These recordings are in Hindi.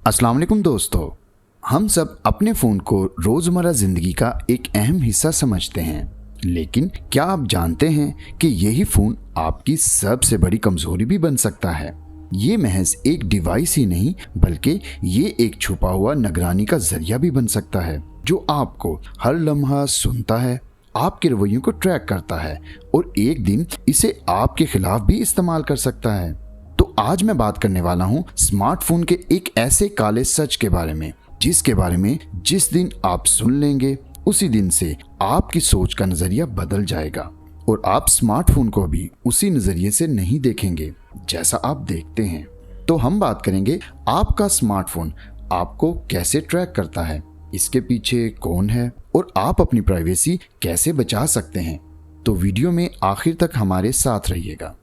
अस्सलाम वालेकुम दोस्तों। हम सब अपने फ़ोन को रोज़मर्रा ज़िंदगी का एक अहम हिस्सा समझते हैं, लेकिन क्या आप जानते हैं कि यही फ़ोन आपकी सबसे बड़ी कमज़ोरी भी बन सकता है। ये महज एक डिवाइस ही नहीं बल्कि ये एक छुपा हुआ निगरानी का ज़रिया भी बन सकता है, जो आपको हर लम्हा सुनता है, आपके रवैयों को ट्रैक करता है और एक दिन इसे आपके खिलाफ भी इस्तेमाल कर सकता है। तो आज मैं बात करने वाला हूँ स्मार्टफोन के एक ऐसे काले सच के बारे में, जिसके बारे में जिस दिन आप सुन लेंगे उसी दिन से आपकी सोच का नजरिया बदल जाएगा और आप स्मार्टफोन को भी उसी नजरिए से नहीं देखेंगे जैसा आप देखते हैं। तो हम बात करेंगे आपका स्मार्टफोन आपको कैसे ट्रैक करता है, इसके पीछे कौन है और आप अपनी प्राइवेसी कैसे बचा सकते हैं। तो वीडियो में आखिर तक हमारे साथ रहिएगा।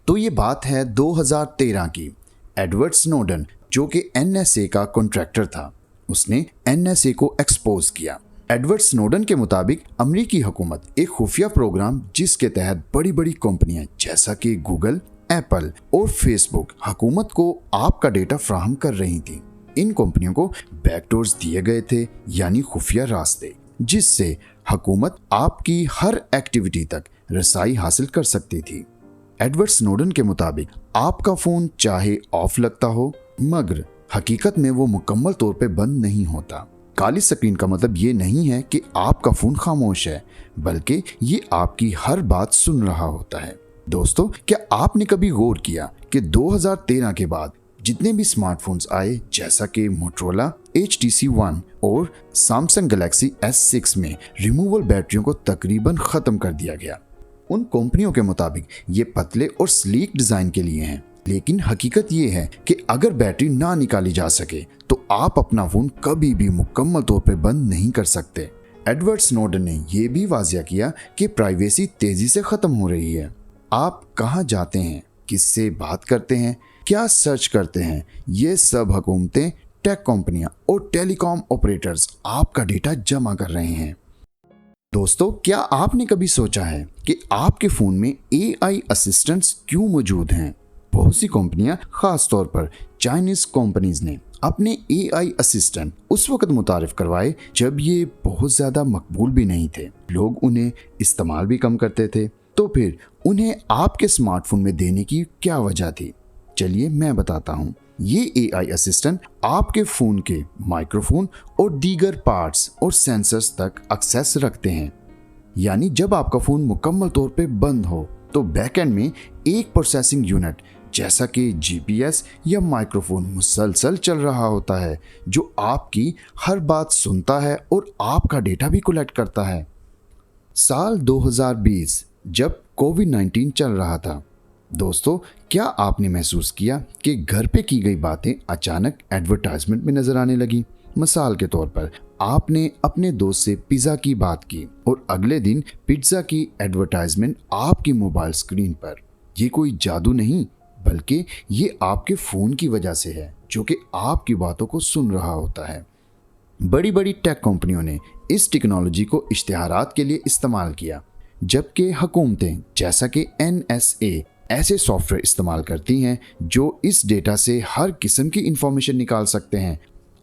तो ये बात है 2013 की। एडवर्ड स्नोडन, जो कि NSA का कॉन्ट्रैक्टर था, उसने NSA को एक्सपोज किया। एडवर्ड स्नोडन के मुताबिक अमेरिकी हुकूमत एक खुफिया प्रोग्राम जिसके तहत बड़ी बड़ी कंपनियां जैसा कि गूगल, एप्पल और फेसबुक हुकूमत को आपका डेटा फ्राहम कर रही थी। इन कंपनियों को बैकडोर्स दिए गए थे, यानी खुफिया रास्ते, जिससे हुकूमत आपकी हर एक्टिविटी तक रसाई हासिल कर सकती थी। एडवर्ड स्नोडन के मुताबिक आपका फोन चाहे ऑफ लगता हो, मगर हकीकत में वो मुकम्मल तौर पे बंद नहीं होता। काली स्क्रीन का मतलब ये नहीं है कि आपका फोन खामोश है, बल्कि ये आपकी हर बात सुन रहा होता है। दोस्तों, क्या आपने कभी गौर किया कि 2013 के बाद जितने भी स्मार्टफोन्स आए, जैसा कि मोटरोला HTC One और सैमसंग गैलेक्सी S6 में रिमूवल बैटरियों को तकरीबन खत्म कर दिया गया। उन कंपनियों के मुताबिक ये पतले और स्लीक डिजाइन के लिए हैं, लेकिन हकीकत ये है कि अगर बैटरी ना निकाली जा सके तो आप अपना फोन कभी भी मुकम्मल तौर पे बंद नहीं कर सकते। एडवर्ड स्नोडन ने यह भी वाजिया किया कि प्राइवेसी तेजी से खत्म हो रही है। आप कहाँ जाते हैं, किससे बात करते हैं, क्या सर्च करते हैं, ये सब हुकूमतें, टेक कंपनियां और टेलीकॉम ऑपरेटर्स आपका डेटा जमा कर रहे हैं। दोस्तों, क्या आपने कभी सोचा है कि आपके फ़ोन में AI असिस्टेंट्स क्यों मौजूद हैं? बहुत सी कंपनियां, खास तौर पर चाइनीज कंपनीज ने अपने AI असिस्टेंट उस वक्त मुतारिफ करवाए जब ये बहुत ज़्यादा मकबूल भी नहीं थे। लोग उन्हें इस्तेमाल भी कम करते थे। तो फिर उन्हें आपके स्मार्टफोन में देने की क्या वजह थी? चलिए मैं बताता हूँ। ये AI असिस्टेंट आपके फ़ोन के माइक्रोफोन और दीगर पार्ट्स और सेंसर्स तक एक्सेस रखते हैं, यानी जब आपका फ़ोन मुकम्मल तौर पे बंद हो तो बैकएंड में एक प्रोसेसिंग यूनिट जैसा कि GPS या माइक्रोफोन मुसलसल चल रहा होता है, जो आपकी हर बात सुनता है और आपका डेटा भी कलेक्ट करता है। साल 2020 जब कोविड-19 चल रहा था, दोस्तों, क्या आपने महसूस किया कि घर पे की गई बातें अचानक एडवर्टाइजमेंट में नजर आने लगी? मिसाल के तौर पर आपने अपने दोस्त से पिज़्ज़ा की बात की और अगले दिन पिज़्ज़ा की एडवर्टाइजमेंट आपकी मोबाइल स्क्रीन पर। ये कोई जादू नहीं, बल्कि ये आपके फ़ोन की वजह से है, जो कि आपकी बातों को सुन रहा होता है। बड़ी बड़ी टेक कंपनियों ने इस टेक्नोलॉजी को इश्तिहारात के लिए इस्तेमाल किया, जबकि हुकूमतें जैसा कि NSA ऐसे सॉफ्टवेयर इस्तेमाल करती हैं जो इस डेटा से हर किस्म की इंफॉर्मेशन निकाल सकते हैं।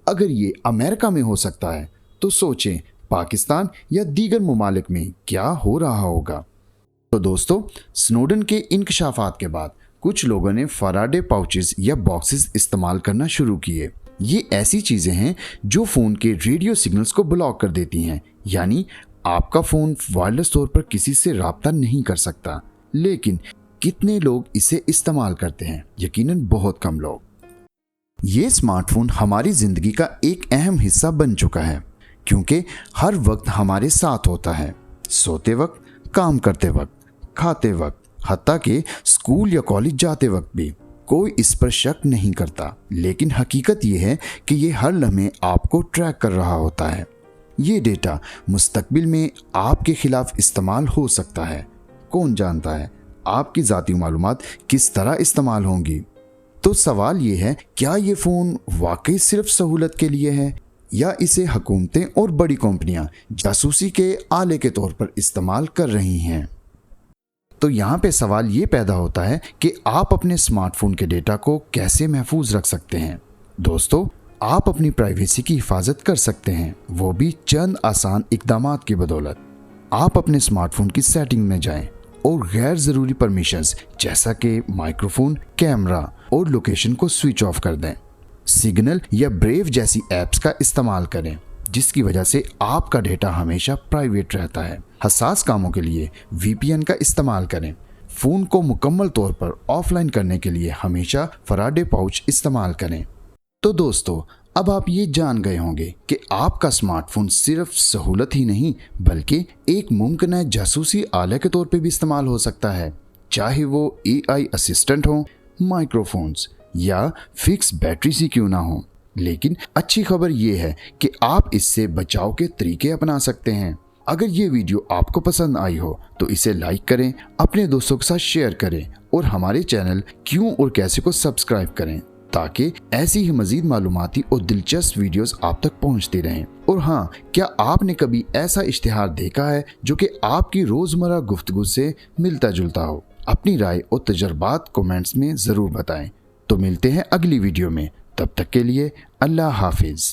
अगर ये अमेरिका में हो सकता है तो सोचें पाकिस्तान या दीगर ममालिक में क्या हो रहा होगा। तो दोस्तों, स्नोडन के इंकशाफात के बाद कुछ लोगों ने फराडे पाउचेस या बॉक्सेस इस्तेमाल करना शुरू किए। ये ऐसी चीज़ें हैं जो फ़ोन के रेडियो सिग्नल्स को ब्लॉक कर देती हैं, यानी आपका फ़ोन वायरलेस तौर पर किसी से रब्ता नहीं कर सकता। लेकिन कितने लोग इसे इस्तेमाल करते हैं? यकीनन बहुत कम लोग। ये स्मार्टफोन हमारी ज़िंदगी का एक अहम हिस्सा बन चुका है, क्योंकि हर वक्त हमारे साथ होता है। सोते वक्त, काम करते वक्त, खाते वक्त, हत्ता कि स्कूल या कॉलेज जाते वक्त भी कोई इस पर शक नहीं करता। लेकिन हकीकत ये है कि ये हर लम्हे आपको ट्रैक कर रहा होता है। ये डेटा मुस्तकबिल में आपके खिलाफ इस्तेमाल हो सकता है। कौन जानता है आपकी ज़ाती मालूमात किस तरह इस्तेमाल होंगी। तो सवाल ये है, क्या ये फ़ोन वाकई सिर्फ सहूलत के लिए है या इसे हुकूमतें और बड़ी कंपनियां जासूसी के आले के तौर पर इस्तेमाल कर रही हैं? तो यहाँ पे सवाल ये पैदा होता है कि आप अपने स्मार्टफोन के डेटा को कैसे महफूज रख सकते हैं। दोस्तों, आप अपनी प्राइवेसी की हिफाजत कर सकते हैं, वो भी चंद आसान इकदामात की बदौलत। आप अपने स्मार्टफोन की सेटिंग में जाएं और गैर ज़रूरी परमिशंस जैसा कि माइक्रोफोन, कैमरा और लोकेशन को स्विच ऑफ कर दें। सिग्नल या ब्रेव जैसी ऐप्स का इस्तेमाल करें, जिसकी वजह से आपका डेटा हमेशा प्राइवेट रहता है। हसास कामों के लिए VPN का इस्तेमाल करें। फ़ोन को मुकम्मल तौर पर ऑफलाइन करने के लिए हमेशा फराडे पाउच इस्तेमाल करें। तो दोस्तों, अब आप ये जान गए होंगे कि आपका स्मार्टफोन सिर्फ सहूलत ही नहीं बल्कि एक मुमकिन जासूसी आले के तौर पे भी इस्तेमाल हो सकता है, चाहे वो AI असिस्टेंट हो, माइक्रोफोन्स या फिक्स बैटरी से क्यों ना हो। लेकिन अच्छी खबर ये है कि आप इससे बचाव के तरीके अपना सकते हैं। अगर ये वीडियो आपको पसंद आई हो तो इसे लाइक करें, अपने दोस्तों के साथ शेयर करें और हमारे चैनल क्यों और कैसे को सब्सक्राइब करें, ताकि ऐसी ही मजीद मालूमाती और दिलचस्प वीडियोस आप तक पहुंचती रहें। और हाँ, क्या आपने कभी ऐसा इश्तिहार देखा है जो कि आपकी रोजमर्रा गुफ्तगू से मिलता जुलता हो? अपनी राय और तजर्बात कमेंट्स में ज़रूर बताएं। तो मिलते हैं अगली वीडियो में, तब तक के लिए अल्लाह हाफिज़।